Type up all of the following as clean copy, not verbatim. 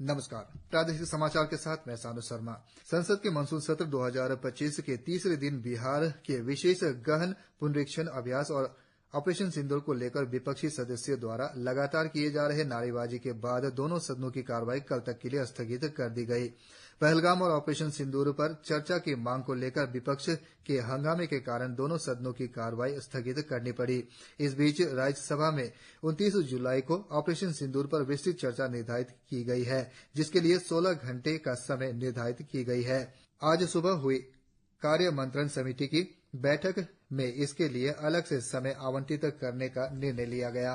नमस्कार। प्रादेशिक समाचार के साथ मैं सानु शर्मा। संसद के मानसून सत्र 2025 के तीसरे दिन बिहार के विशेष गहन पुनरीक्षण अभ्यास और ऑपरेशन सिंदूर को लेकर विपक्षी सदस्यों द्वारा लगातार किए जा रहे नारेबाजी के बाद दोनों सदनों की कार्यवाही कल तक के लिए स्थगित कर दी गई। पहलगाम और ऑपरेशन सिंदूर पर चर्चा की मांग को लेकर विपक्ष के हंगामे के कारण दोनों सदनों की कार्यवाही स्थगित करनी पड़ी। इस बीच राज्यसभा में 29 जुलाई को ऑपरेशन सिंदूर पर विस्तृत चर्चा निर्धारित की गई है, जिसके लिए 16 घंटे का समय निर्धारित की गई है। आज सुबह हुई कार्य मंत्रण समिति की बैठक में इसके लिए अलग से समय आवंटित करने का निर्णय लिया गया।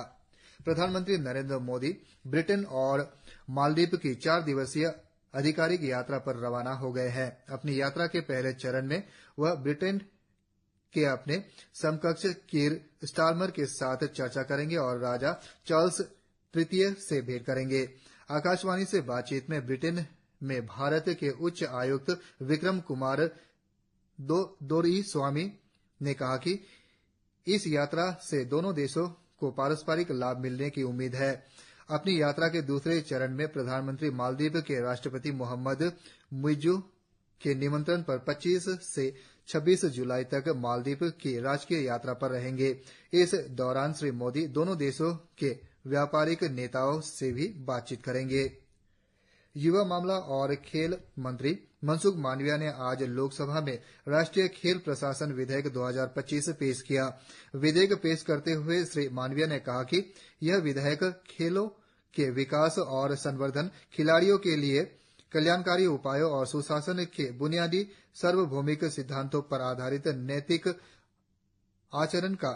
प्रधानमंत्री नरेंद्र मोदी ब्रिटेन और मालदीव की 4 दिवसीय आधिकारिक यात्रा पर रवाना हो गए हैं। अपनी यात्रा के पहले चरण में वह ब्रिटेन के अपने समकक्ष कीर स्टारमर के साथ चर्चा करेंगे और राजा चार्ल्स तृतीय से भेंट करेंगे। आकाशवाणी से बातचीत में ब्रिटेन में भारत के उच्च आयुक्त विक्रम कुमार दोरईस्वामी ने कहा कि इस यात्रा से दोनों देशों को पारस्परिक लाभ मिलने की उम्मीद है। अपनी यात्रा के दूसरे चरण में प्रधानमंत्री मालदीव के राष्ट्रपति मोहम्मद मुइज्जू के निमंत्रण पर 25 से 26 जुलाई तक मालदीव की राजकीय यात्रा पर रहेंगे। इस दौरान श्री मोदी दोनों देशों के व्यापारिक नेताओं से भी बातचीत करेंगे। युवा मामला और खेल मंत्री मनसुख मांडविया ने आज लोकसभा में राष्ट्रीय खेल प्रशासन विधेयक 2025 पेश किया। विधेयक पेश करते हुए श्री मांडविया ने कहा कि यह विधेयक खेलों के विकास और संवर्धन, खिलाड़ियों के लिए कल्याणकारी उपायों और सुशासन के बुनियादी सार्वभौमिक सिद्धांतों पर आधारित नैतिक आचरण का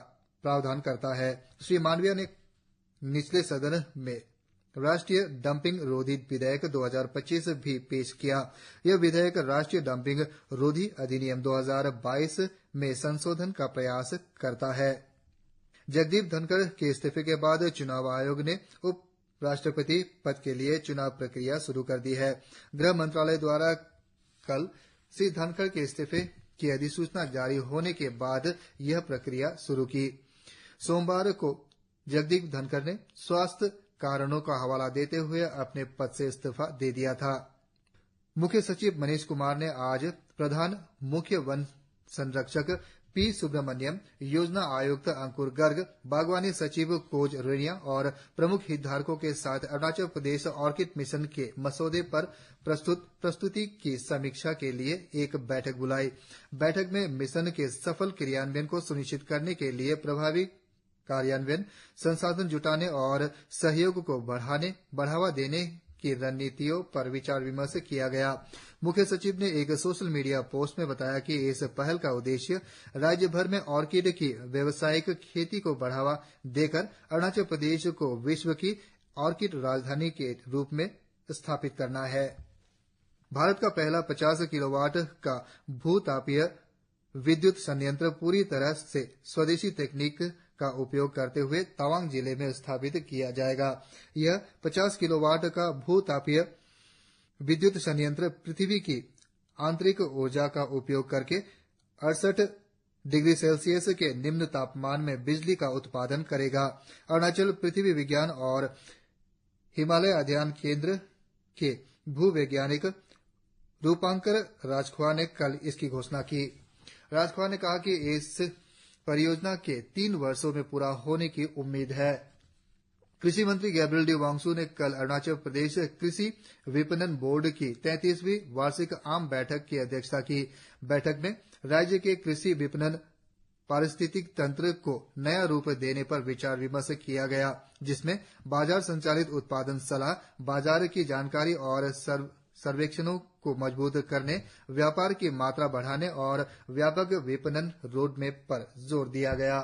प्रावधान करता है। श्री मांडविया ने निचले सदन में राष्ट्रीय डंपिंग रोधी विधेयक 2025 भी पेश किया। यह विधेयक राष्ट्रीय डंपिंग रोधी अधिनियम 2022 में संशोधन का प्रयास करता है। जगदीप धनखड़ के इस्तीफे के बाद चुनाव आयोग ने उप राष्ट्रपति पद के लिए चुनाव प्रक्रिया शुरू कर दी है। गृह मंत्रालय द्वारा कल श्री धनखड़ के इस्तीफे की अधिसूचना जारी होने के बाद यह प्रक्रिया शुरू की। सोमवार को जगदीप धनखड़ ने स्वास्थ्य कारणों का हवाला देते हुए अपने पद से इस्तीफा दे दिया था। मुख्य सचिव मनीष कुमार ने आज प्रधान मुख्य वन संरक्षक पी सुब्रमण्यम, योजना आयुक्त अंकुर गर्ग, बागवानी सचिव कोज रेणिया और प्रमुख हितधारकों के साथ अरुणाचल प्रदेश ऑर्किड मिशन के मसौदे पर प्रस्तुति की समीक्षा के लिए एक बैठक बुलाई। बैठक में मिशन के सफल क्रियान्वयन को सुनिश्चित करने के लिए प्रभावी कार्यान्वयन, संसाधन जुटाने और सहयोग को बढ़ावा देने की रणनीतियों पर विचार विमर्श किया गया। मुख्य सचिव ने एक सोशल मीडिया पोस्ट में बताया कि इस पहल का उद्देश्य राज्य भर में ऑर्किड की व्यावसायिक खेती को बढ़ावा देकर अरुणाचल प्रदेश को विश्व की ऑर्किड राजधानी के रूप में स्थापित करना है। भारत का पहला 50 किलोवाट का भू-तापीय विद्युत संयंत्र पूरी तरह से स्वदेशी तकनीक का उपयोग करते हुए तवांग जिले में स्थापित किया जाएगा। यह 50 किलोवाट का भू-तापीय विद्युत संयंत्र पृथ्वी की आंतरिक ऊर्जा का उपयोग करके 68 डिग्री सेल्सियस के निम्न तापमान में बिजली का उत्पादन करेगा। अरुणाचल पृथ्वी विज्ञान और हिमालय अध्ययन केंद्र के भू-वैज्ञानिक रूपांकर राजखुआ ने कल इसकी घोषणा की। राजखुआ ने कहा कि इस परियोजना के 3 वर्षों में पूरा होने की उम्मीद है। कृषि मंत्री गैब्रियल डी वांगसू ने कल अरुणाचल प्रदेश कृषि विपणन बोर्ड की 33वीं वार्षिक आम बैठक की अध्यक्षता की। बैठक में राज्य के कृषि विपणन पारिस्थितिक तंत्र को नया रूप देने पर विचार विमर्श किया गया, जिसमें बाजार संचालित उत्पादन सलाह, बाजार की जानकारी और सर्वेक्षणों को मजबूत करने, व्यापार की मात्रा बढ़ाने और व्यापक विपणन रोडमैप पर जोर दिया गया।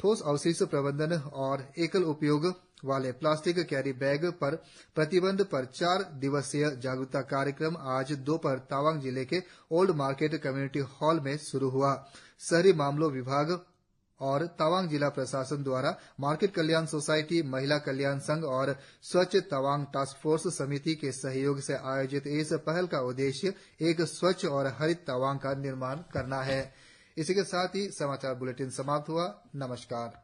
ठोस अवशिष्ट प्रबंधन और एकल उपयोग वाले प्लास्टिक कैरी बैग पर प्रतिबंध पर 4 दिवसीय जागरूकता कार्यक्रम आज दोपहर तवांग जिले के ओल्ड मार्केट कम्युनिटी हॉल में शुरू हुआ। शहरी मामलों विभाग और तवांग जिला प्रशासन द्वारा मार्केट कल्याण सोसायटी, महिला कल्याण संघ और स्वच्छ तवांग टास्क फोर्स समिति के सहयोग से आयोजित इस पहल का उद्देश्य एक स्वच्छ और हरित तवांग का निर्माण करना है। इसी के साथ ही समाचार बुलेटिन समाप्त हुआ। नमस्कार।